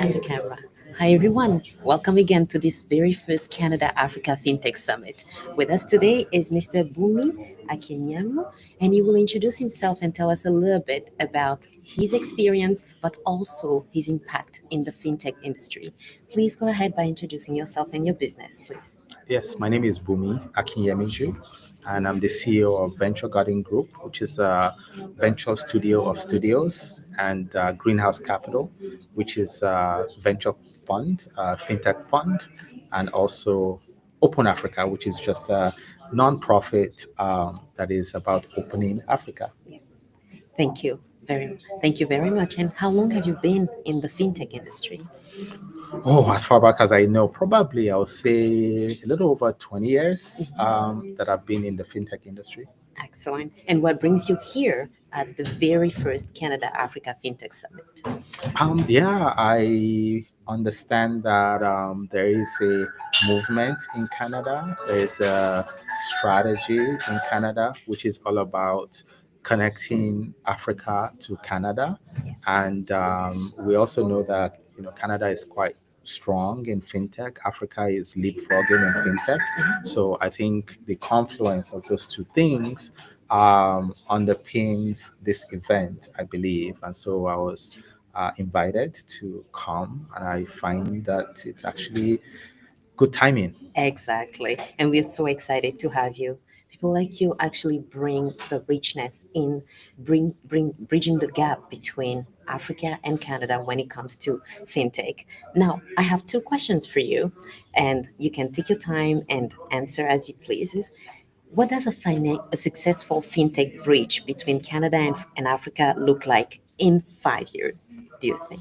and the camera. Hi everyone, welcome again to this very first Canada Africa FinTech Summit. With us today is Mr. Bumi Akinyamu, and he will introduce himself and tell us a little bit about his experience, but also his impact in the FinTech industry. Please go ahead by introducing yourself and your business, please. Yes, my name is Bumi Akinyemiju, and I'm the CEO of Venture Garden Group, which is a venture studio of studios, and Greenhouse Capital, which is a venture fund, fintech fund, and also Open Africa, which is just a non-profit that is about opening Africa. Thank you very much. And how long have you been in the FinTech industry? Oh, as far back as I know, probably I'll say a little over 20 years that I've been in the fintech industry. Excellent. And what brings you here at the very first Canada Africa FinTech Summit? Yeah, I understand that there is a movement in Canada. There is a strategy in Canada which is all about connecting Africa to Canada, and we also know that Canada is quite strong in fintech. Africa is leapfrogging in fintech. So I think the confluence of those two things underpins this event, I believe. And so I was invited to come, and I find that it's actually good timing. Exactly. And we're so excited to have you. People like you actually bring the richness in, bring bridging the gap between Africa and Canada when it comes to fintech. Now, I have two questions for you, and you can take your time and answer as you please. What does a successful fintech bridge between Canada and Africa look like in 5 years, do you think?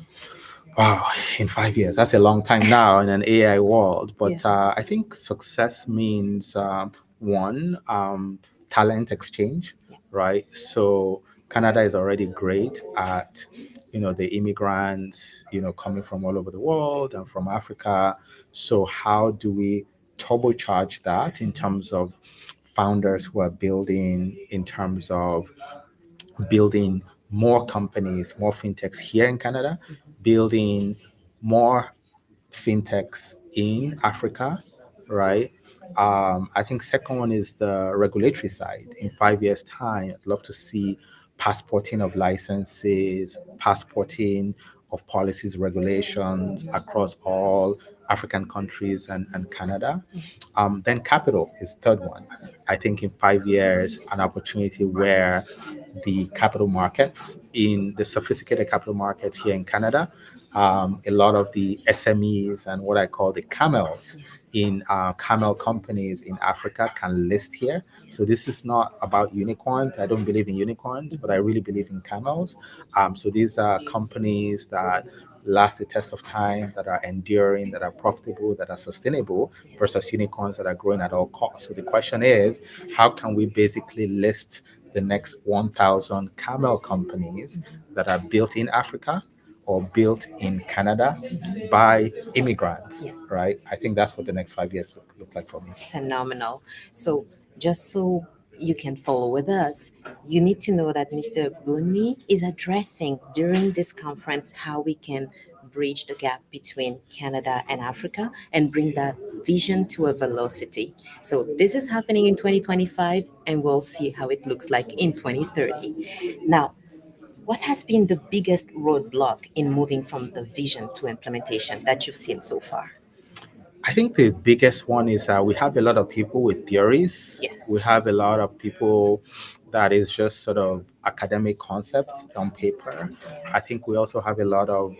Wow, in 5 years, that's a long time now in an AI world. Yeah. But I think success means one, talent exchange, Yeah. right? So Canada is already great at, the immigrants, coming from all over the world and from Africa. So how do we turbocharge that in terms of founders who are building, in terms of building more companies, more fintechs here in Canada, building more fintechs in Africa, right? I think second one is the regulatory side. In 5 years' time, I'd love to see passporting of licenses, passporting of policies, regulations across all African countries and Canada. Then capital is the third one. I think in 5 years, an opportunity where the capital markets, in the sophisticated capital markets here in Canada, a lot of the SMEs and what I call the camels in camel companies in Africa can list here. So this is not about unicorns. I don't believe in unicorns, but I really believe in camels. So these are companies that last the test of time, that are enduring, that are profitable, that are sustainable, versus unicorns that are growing at all costs. So the question is, how can we basically list the next 1,000 camel companies that are built in Africa or built in Canada by immigrants, Yeah. right? I think that's what the next 5 years look like for me. Phenomenal. So, just so you can follow with us, you need to know that Mr. Bunmi is addressing during this conference how we can bridge the gap between Canada and Africa and bring that vision to a velocity. So, this is happening in 2025, and we'll see how it looks like in 2030. Now, what has been the biggest roadblock in moving from the vision to implementation that you've seen so far? I think the biggest one is that we have a lot of people with theories. We Yes. have a lot of people that is just sort of academic concepts on paper. I think we also have a lot of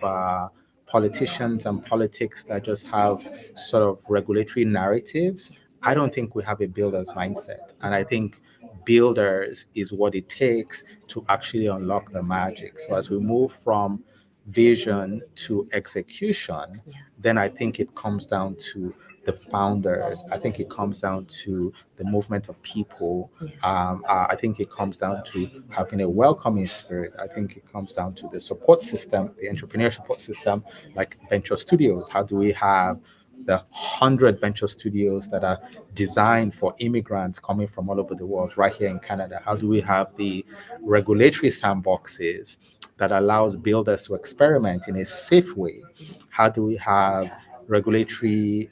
politicians and politics that just have sort of regulatory narratives. I don't think we have a builder's mindset. And I think builders is what it takes to actually unlock the magic. So as we move from vision to execution, Yeah. then I think it comes down to the founders. I think it comes down to the movement of people. I think it comes down to having a welcoming spirit. I think it comes down to the support system, the entrepreneur support system, like venture studios. How do we have the 100 venture studios that are designed for immigrants coming from all over the world right here in Canada? How do we have the regulatory sandboxes that allows builders to experiment in a safe way? How do we have regulatory,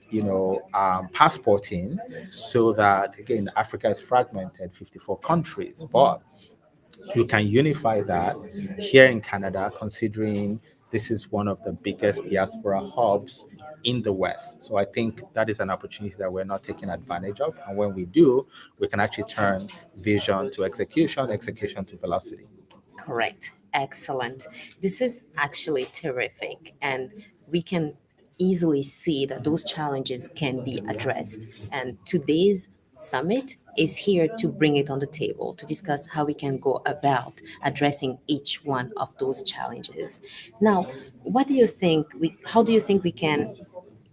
passporting, so that again, Africa is fragmented, 54 countries, but you can unify that here in Canada, considering this is one of the biggest diaspora hubs in the West. So I think that is an opportunity that we're not taking advantage of. And when we do, we can actually turn vision to execution, execution to velocity. Correct. Excellent. This is actually terrific. And we can easily see that those challenges can be addressed. And today's summit is here to bring it on the table to discuss how we can go about addressing each one of those challenges. Now, how do you think we can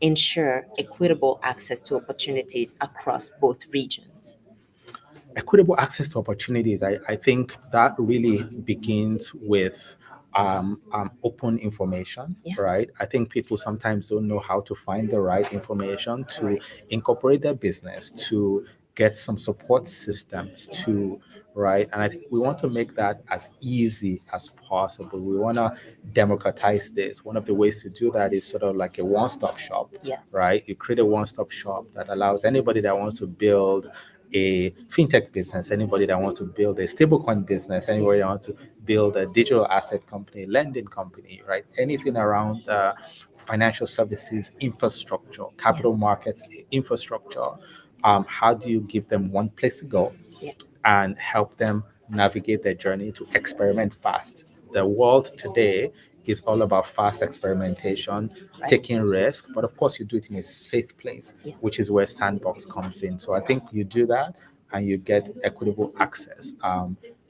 ensure equitable access to opportunities across both regions? Equitable access to opportunities, I think that really begins with open information, Yeah. right? I think people sometimes don't know how to find the right information to Right. incorporate their business, to get some support systems, to right. And I think we want to make that as easy as possible. We want to democratize this. One of the ways to do that is sort of like a one-stop shop, Yeah. right? You create a one-stop shop that allows anybody that wants to build a fintech business, anybody that wants to build a stablecoin business, anybody that wants to build a digital asset company, lending company, right? Anything around financial services infrastructure, capital markets infrastructure. How do you give them one place to go Yeah. and help them navigate their journey to experiment fast? The world today is all about fast experimentation, Right. taking risk, but of course you do it in a safe place, Yeah. which is where Sandbox comes in. So I think you do that and you get equitable access.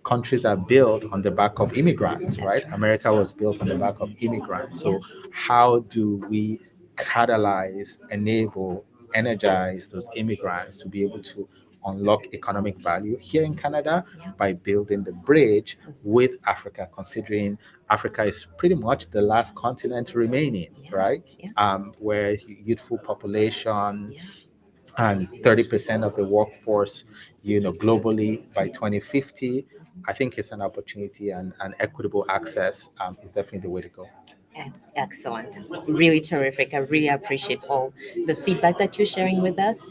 Countries are built on the back of immigrants, That's right? right. America was built on the back of immigrants. Yeah. So how do we catalyze, enable, energize those immigrants to be able to unlock economic value here in Canada Yeah. by building the bridge with Africa, considering Africa is pretty much the last continent remaining, Yeah. right? Yes. Where youthful population Yeah. and 30% of the workforce, globally by 2050. I think it's an opportunity, and equitable access is definitely the way to go. Excellent. Really terrific. I really appreciate all the feedback that you're sharing with us.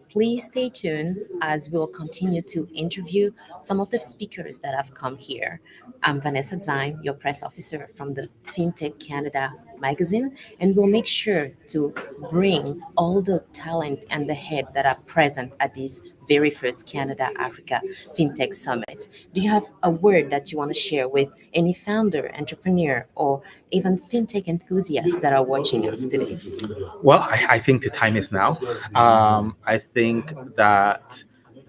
Please stay tuned as we'll continue to interview some of the speakers that have come here. I'm Vanessa Zime, your press officer from the FinTech Canada magazine, and we'll make sure to bring all the talent and the head that are present at this very first Canada Africa FinTech Summit. Do you have a word that you want to share with any founder, entrepreneur, or even FinTech enthusiasts that are watching us today? Well, I think the time is now. I think that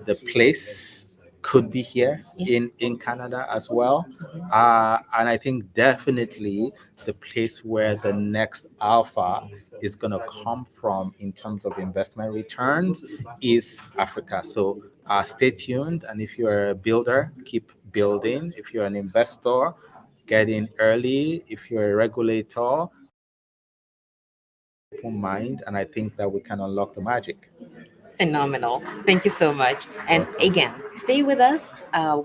the place could be here Yeah. in Canada as well. And I think definitely the place where the next alpha is going to come from in terms of investment returns is Africa. So stay tuned. And if you're a builder, keep building. If you're an investor, get in early. If you're a regulator, open mind, and I think that we can unlock the magic. Phenomenal. Thank you so much. And again, stay with us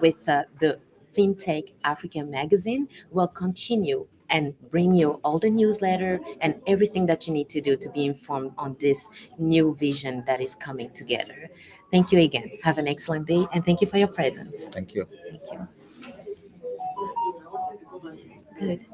with the FinTech Africa magazine. We'll continue and bring you all the newsletter and everything that you need to do to be informed on this new vision that is coming together. Thank you again. Have an excellent day and thank you for your presence. Thank you. Thank you. Good.